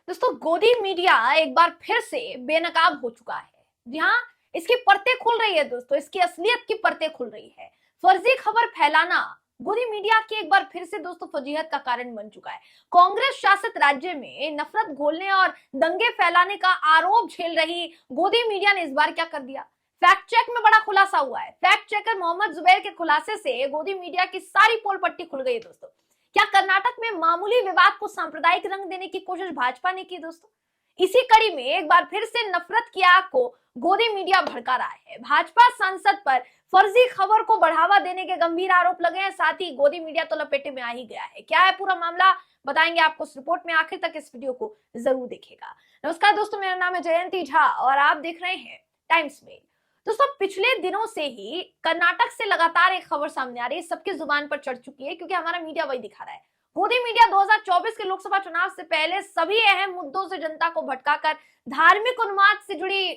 दोस्तों गोदी मीडिया एक बार फिर से बेनकाब हो चुका है। जी हाँ, इसकी परतें खुल रही है दोस्तों, इसकी असलियत की परतें खुल रही है। फर्जी खबर फैलाना गोदी मीडिया की एक बार फिर से दोस्तों फजीहत का कारण बन चुका है। कांग्रेस शासित राज्य में नफरत घोलने और दंगे फैलाने का आरोप झेल रही गोदी मीडिया ने इस बार क्या कर दिया। फैक्ट चेक में बड़ा खुलासा हुआ है। फैक्ट चेकर मोहम्मद जुबैर के खुलासे से गोदी मीडिया की सारी पोल पट्टी खुल गई है दोस्तों। क्या कर्नाटक में मामूली विवाद को सांप्रदायिक रंग देने की कोशिश भाजपा ने की दोस्तों? इसी कड़ी में एक बार फिर से नफरत की आग को गोदी मीडिया भड़का रहा है। भाजपा सांसद पर फर्जी खबर को बढ़ावा देने के गंभीर आरोप लगे हैं, साथ ही गोदी मीडिया तो लपेटे में आ ही गया है। क्या है पूरा मामला, बताएंगे आपको इस रिपोर्ट में। आखिर तक इस वीडियो को जरूर देखिएगा। नमस्कार दोस्तों, मेरा नाम है जयंती झा और आप देख रहे हैं टाइम्स मेल। दोस्तों पिछले दिनों से ही कर्नाटक से लगातार एक खबर सामने आ रही है, सबकी जुबान पर चढ़ चुकी है क्योंकि हमारा मीडिया वही दिखा रहा है। गोदी मीडिया 2024 के लोकसभा चुनाव से पहले सभी अहम मुद्दों से जनता को भटकाकर धार्मिक उन्माद से जुड़ी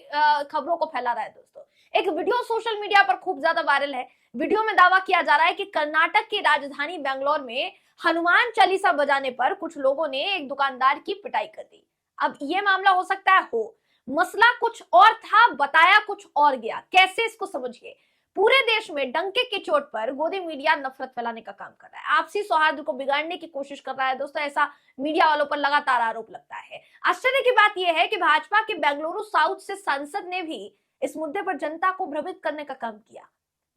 खबरों को फैला रहा है दोस्तों। एक वीडियो सोशल मीडिया पर खूब ज्यादा वायरल है। वीडियो में दावा किया जा रहा है कि कर्नाटक की राजधानी बेंगलोर में हनुमान चालीसा बजाने पर कुछ लोगों ने एक दुकानदार की पिटाई कर दी। अब ये मामला हो सकता है हो, मसला कुछ और था, बताया कुछ और गया। कैसे, इसको समझिए। पूरे देश में डंके की चोट पर गोदी मीडिया नफरत फैलाने का काम कर रहा है, आपसी सौहार्द को बिगाड़ने की कोशिश कर रहा है दोस्तों। ऐसा मीडिया वालों पर लगातार आरोप लगता है। आश्चर्य की बात यह है कि भाजपा के बेंगलुरु साउथ से सांसद ने भी इस मुद्दे पर जनता को भ्रमित करने का काम किया,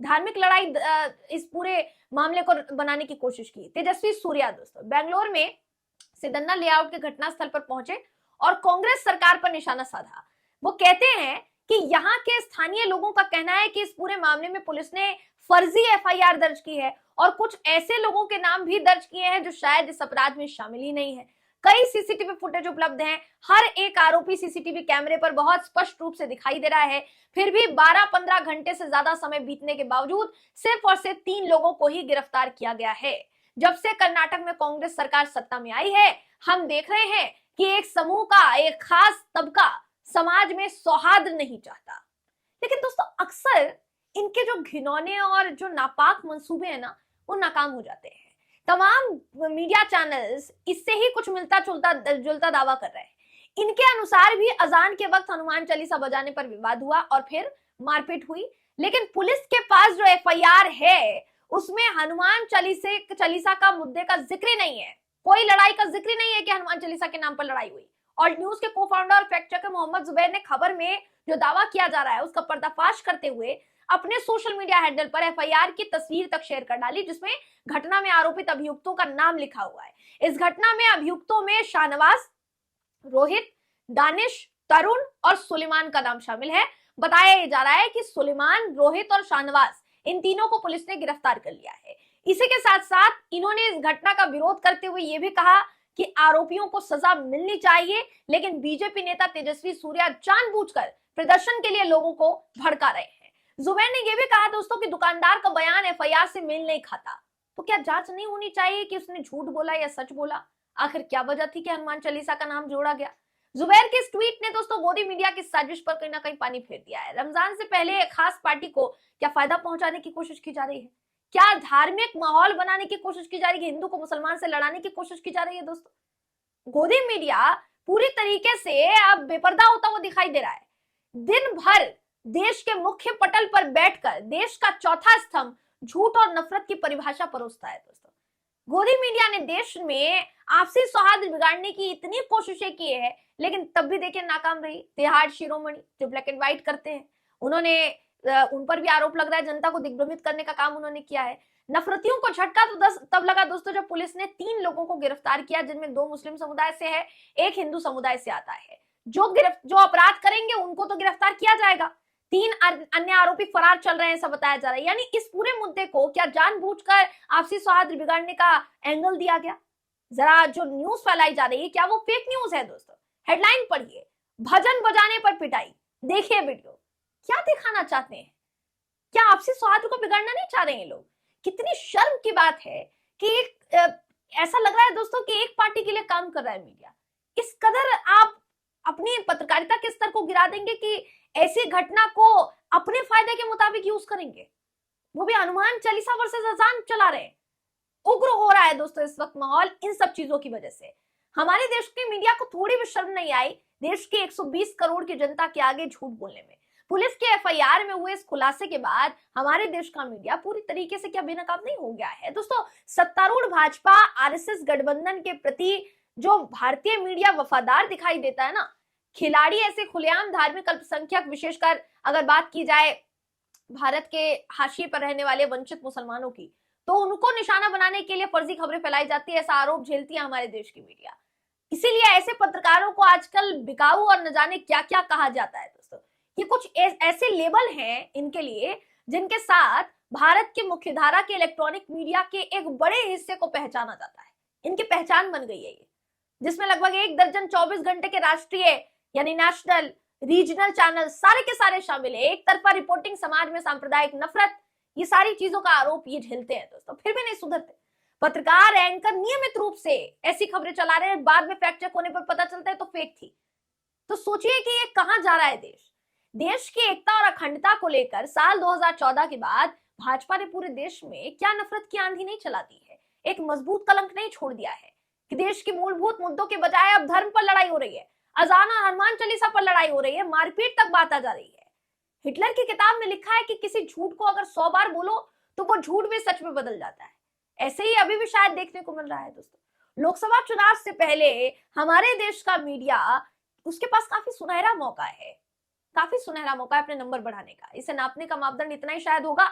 धार्मिक लड़ाई इस पूरे मामले को बनाने की कोशिश की। तेजस्वी सूर्या दोस्तों बेंगलोर में सिदन्ना लेआउट के घटनास्थल पर पहुंचे और कांग्रेस सरकार पर निशाना साधा। वो कहते हैं कि यहाँ के स्थानीय लोगों का कहना है कि इस पूरे मामले में पुलिस ने फर्जी एफआईआर दर्ज की है और कुछ ऐसे लोगों के नाम भी दर्ज किए हैं जो शायद इस अपराध में शामिल ही नहीं है। कई सीसीटीवी फुटेज उपलब्ध हैं, हर एक आरोपी सीसीटीवी कैमरे पर बहुत स्पष्ट रूप से दिखाई दे रहा है। फिर भी 12-15 घंटे से ज्यादा समय बीतने के बावजूद सिर्फ और सिर्फ 3 लोगों को ही गिरफ्तार किया गया है। जब से कर्नाटक में कांग्रेस सरकार सत्ता में आई है, हम देख रहे हैं कि एक समूह का, एक खास तबका समाज में सौहार्द नहीं चाहता। लेकिन दोस्तों अक्सर इनके जो घिनौने और जो नापाक मंसूबे हैं ना, वो नाकाम हो जाते हैं। तमाम मीडिया चैनल्स इससे ही कुछ मिलता जुलता दावा कर रहे हैं। इनके अनुसार भी अजान के वक्त हनुमान चालीसा बजाने पर विवाद हुआ और फिर मारपीट हुई, लेकिन पुलिस के पास जो एफआईआर है उसमें हनुमान चालीसा का मुद्दे का जिक्र ही नहीं है। कोई लड़ाई का जिक्र नहीं है कि हनुमान चालीसा के नाम पर लड़ाई हुई। और न्यूज के को फाउंडर और फैक्ट चेकर मोहम्मद जुबैर ने खबर में जो दावा किया जा रहा है उसका पर्दाफाश करते हुए अपने सोशल मीडिया हैंडल पर एफआईआर की तस्वीर तक शेयर कर डाली, जिसमें घटना में आरोपित अभियुक्तों का नाम लिखा हुआ है। इस घटना में अभियुक्तों में शाहनवाज, रोहित, दानिश, तरुण और सुलेमान का नाम शामिल है। बताया जा रहा है कि सुलेमान, रोहित और शाहनवाज, इन तीनों को पुलिस ने गिरफ्तार कर लिया है। इसी के साथ साथ इन्होंने इस घटना का विरोध करते हुए यह भी कहा कि आरोपियों को सजा मिलनी चाहिए, लेकिन बीजेपी नेता तेजस्वी सूर्या जानबूझकर प्रदर्शन के लिए लोगों को भड़का रहे हैं। जुबैर ने यह भी कहा दोस्तों कि दुकानदार का बयान एफआईआर से मेल नहीं खाता, तो क्या जांच नहीं होनी चाहिए कि उसने झूठ बोला या सच बोला? आखिर क्या वजह थी कि हनुमान चालीसा का नाम जोड़ा गया? जुबैर के इस ट्वीट ने दोस्तों गोदी मीडिया की साजिश पर कहीं ना कहीं पानी फेर दिया है। रमजान से पहले एक खास पार्टी को क्या फायदा पहुंचाने की कोशिश की जा रही है? क्या धार्मिक माहौल बनाने की कोशिश की जा रही है? हिंदू को मुसलमान से लड़ाने की कोशिश की जा रही है दोस्तों। गोदी मीडिया पूरी तरीके से अब बेपर्दा होता हुआ दिखाई दे रहा है। दिन भर देश के मुख्य पटल पर बैठकर देश का चौथा स्तंभ झूठ और नफरत की परिभाषा परोसता है दोस्तों। गोदी मीडिया ने देश में आपसी सौहार्द बिगाड़ने की इतनी कोशिशें की है, लेकिन तब भी देखिए नाकाम रही। तिहाड़ शिरोमणि जो ब्लैक एंड व्हाइट करते हैं, उन पर भी आरोप लग रहा है, जनता को दिग्भ्रमित करने का काम उन्होंने किया है। नफरतियों को झटका तो तब लगा दोस्तों जब पुलिस ने 3 लोगों को गिरफ्तार किया, जिनमें 2 मुस्लिम समुदाय से है, 1 हिंदू समुदाय से आता है। जो अपराध करेंगे उनको तो गिरफ्तार किया जाएगा। 3 अन्य आरोपी फरार चल रहे हैं, ऐसा बताया जा रहा है। यानी इस पूरे मुद्दे को क्या जानबूझकर आपसी सौहार्द बिगाड़ने का एंगल दिया गया? जरा जो न्यूज फैलाई जा रही है, क्या वो फेक न्यूज है दोस्तों? हेडलाइन पढ़िए, भजन बजाने पर पिटाई। देखिए वीडियो, क्या दिखाना चाहते हैं? क्या आपसी सौहार्द को बिगाड़ना नहीं चाह रहे हैं लोग? कितनी शर्म की बात है कि ऐसा लग रहा है दोस्तों कि एक पार्टी के लिए काम कर रहा है मीडिया। इस कदर आप अपनी पत्रकारिता के स्तर को गिरा देंगे कि ऐसी घटना को अपने फायदे के मुताबिक यूज करेंगे, वो भी हनुमान चालीसा वर्सेस अजान चला रहे हैं। उग्र हो रहा है दोस्तों इस वक्त माहौल इन सब चीजों की वजह से। हमारे देश के मीडिया को थोड़ी भी शर्म नहीं आई देश के 120 करोड़ की जनता के आगे झूठ बोलने में। पुलिस के एफआईआर में हुए इस खुलासे के बाद हमारे देश का मीडिया पूरी तरीके से क्या बेनकाब नहीं हो गया है? दोस्तों, सत्तारूढ़ भाजपा आरएसएस गठबंधन के प्रति जो भारतीय मीडिया वफादार दिखाई देता है ना, खिलाड़ी ऐसे खुलेआम धार्मिक अल्पसंख्यक, विशेषकर अगर बात की जाए भारत के हाशिए पर रहने वाले वंचित मुसलमानों की, तो उनको निशाना बनाने के लिए फर्जी खबरें फैलाई जाती है, ऐसा आरोप झेलती है हमारे देश की मीडिया। इसीलिए ऐसे पत्रकारों को आजकल बिकाऊ और न जाने क्या क्या कहा जाता है। दोस्तों, ये कुछ ऐसे लेबल हैं इनके लिए जिनके साथ भारत के मुख्यधारा के इलेक्ट्रॉनिक मीडिया के एक बड़े हिस्से को पहचाना जाता है। इनकी पहचान बन गई है ये, जिसमें लगभग 1 दर्जन 24 घंटे के राष्ट्रीय यानी नेशनल, रीजनल चैनल सारे के सारे शामिल है। एक तरफा रिपोर्टिंग, समाज में सांप्रदायिक नफरत, ये सारी चीजों का आरोप ये झेलते हैं। दोस्तों, फिर भी नहीं सुधरते। पत्रकार, एंकर नियमित रूप से ऐसी खबरें चला रहे हैं, बाद में फैक्ट चेक होने पर पता चलता है तो फेक थी। तो सोचिए कि ये कहां जा रहा है देश। देश की एकता और अखंडता को लेकर साल 2014 के बाद भाजपा ने पूरे देश में क्या नफरत की आंधी नहीं चला दी है, एक मजबूत कलंक नहीं छोड़ दिया है कि देश के मूलभूत मुद्दों के बजाय अब धर्म पर लड़ाई हो रही है, अजान और हनुमान चालीसा पर लड़ाई हो रही है, मारपीट तक बात आ जा रही है। हिटलर की किताब में लिखा है कि किसी झूठ को अगर 100 बार बोलो तो वो झूठ भी सच में बदल जाता है। ऐसे ही अभी भी शायद देखने को मिल रहा है। दोस्तों, लोकसभा चुनाव से पहले हमारे देश का मीडिया, उसके पास काफी सुनहरा मौका है, काफी सुनहरा मौका है अपने नंबर बढ़ाने का। इसे नापने का मापदंड इतना ही शायद होगा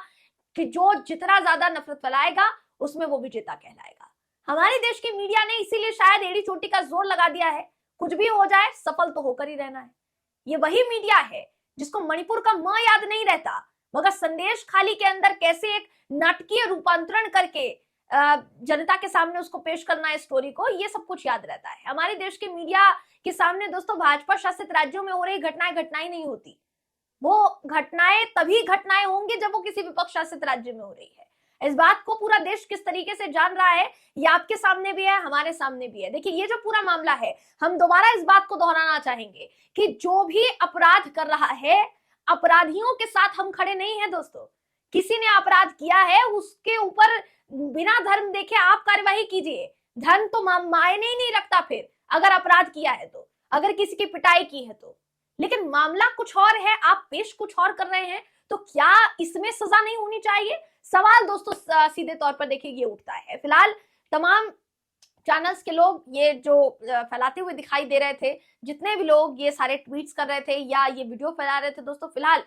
कि जो जितना ज्यादा नफरत फैलाएगा उसमें वो विजेता कहलाएगा। हमारे देश की मीडिया ने इसीलिए शायद एड़ी चोटी का जोर लगा दिया है, कुछ भी हो जाए सफल तो होकर ही रहना है। ये वही मीडिया है जिसको मणिपुर का म याद नहीं रहता, मगर संदेश खाली के अंदर कैसे एक नाटकीय रूपांतरण करके जनता के सामने उसको पेश करना है स्टोरी को, ये सब कुछ याद रहता है। हमारे देश के मीडिया के सामने दोस्तों भाजपा शासित राज्यों में हो रही घटनाएं नहीं होती। वो घटनाएं तभी घटनाएं होंगी जब वो किसी विपक्ष शासित राज्य में हो रही है। इस बात को पूरा देश किस तरीके से जान रहा है, ये आपके सामने भी है, हमारे सामने भी है। देखिए, ये जो पूरा मामला है, हम दोबारा इस बात को दोहराना चाहेंगे कि जो भी अपराध कर रहा है, अपराधियों के साथ हम खड़े नहीं हैं। दोस्तों, किसी ने अपराध किया है उसके ऊपर बिना धर्म देखे आप कार्यवाही कीजिए। धर्म तो मायने ही नहीं रखता फिर अगर अपराध किया है तो, अगर किसी की पिटाई की है तो। लेकिन मामला कुछ और है, आप पेश कुछ और कर रहे हैं, तो क्या इसमें सजा नहीं होनी चाहिए? सवाल दोस्तों सीधे तौर पर देखिए ये उठता है। फिलहाल तमाम चैनल्स के लोग ये जो फैलाते हुए दिखाई दे रहे थे, जितने भी लोग ये सारे ट्वीट्स कर रहे थे या ये वीडियो फैला रहे थे, दोस्तों फिलहाल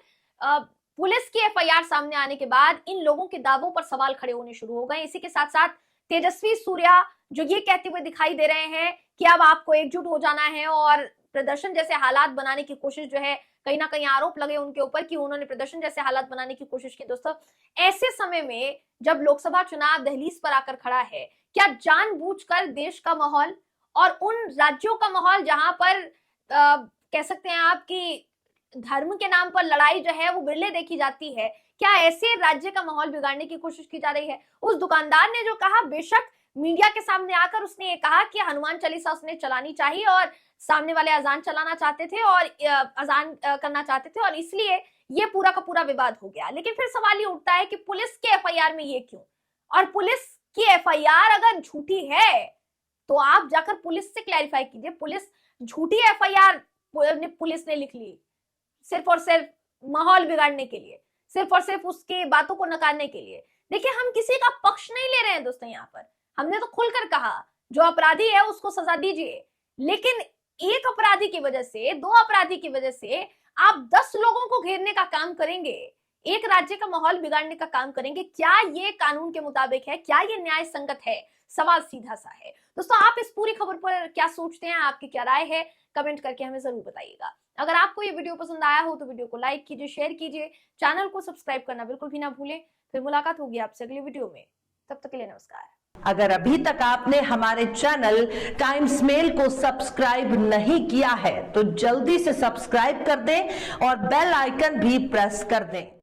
पुलिस की एफआईआर सामने आने के बाद इन लोगों के दावों पर सवाल खड़े होने शुरू हो गए। इसी के साथ साथ तेजस्वी सूर्या जो ये कहते हुए दिखाई दे रहे हैं कि अब आपको एकजुट हो जाना है और प्रदर्शन जैसे हालात बनाने की कोशिश जो है, कहीं ना कहीं आरोप लगे उनके ऊपर कि उन्होंने प्रदर्शन जैसे हालात बनाने की कोशिश की। दोस्तों, ऐसे समय में जब लोकसभा चुनाव दहलीज पर आकर खड़ा है, क्या जानबूझकर देश का माहौल और उन राज्यों का माहौल जहां पर कह सकते हैं आप कि धर्म के नाम पर लड़ाई जो है वो बिरले देखी जाती है, क्या ऐसे राज्य का माहौल बिगाड़ने की कोशिश की जा रही है? उस दुकानदार ने जो कहा, बेशक मीडिया के सामने आकर उसने ये कहा कि हनुमान चालीसा उसने चलानी चाहिए और सामने वाले अजान चलाना चाहते थे और अजान करना चाहते थे और इसलिए ये पूरा का पूरा विवाद हो गया। लेकिन फिर सवाल ये उठता है कि पुलिस के एफआईआर में ये क्यों? और पुलिस की एफआईआर अगर झूठी है तो आप जाकर पुलिस से क्लैरिफाई कीजिए। पुलिस झूठी एफआईआर पुलिस ने लिख ली सिर्फ और सिर्फ माहौल बिगाड़ने के लिए, सिर्फ और सिर्फ उसके बातों को नकारने के लिए। देखिए, हम किसी का पक्ष नहीं ले रहे हैं दोस्तों। यहाँ पर हमने तो खुलकर कहा जो अपराधी है उसको सजा दीजिए, लेकिन एक अपराधी की वजह से, 2 अपराधी की वजह से आप 10 लोगों को घेरने का काम करेंगे, एक राज्य का माहौल बिगाड़ने का काम करेंगे। क्या ये कानून के मुताबिक है? क्या ये न्याय संगत है? सवाल सीधा सा है। दोस्तों, आप इस पूरी खबर पर क्या सोचते हैं? आपकी क्या राय है? कमेंट करके हमें जरूर बताइएगा। अगर आपको ये वीडियो पसंद आया हो तो वीडियो को लाइक कीजिए, शेयर कीजिए, चैनल को सब्सक्राइब करना बिल्कुल भी ना भूलें। फिर मुलाकात होगी आपसे अगली वीडियो में, तब तक के लिए नमस्कार। अगर अभी तक आपने हमारे चैनल टाइम्स मेल को सब्सक्राइब नहीं किया है तो जल्दी से सब्सक्राइब कर दें और बेल आइकन भी प्रेस कर दें।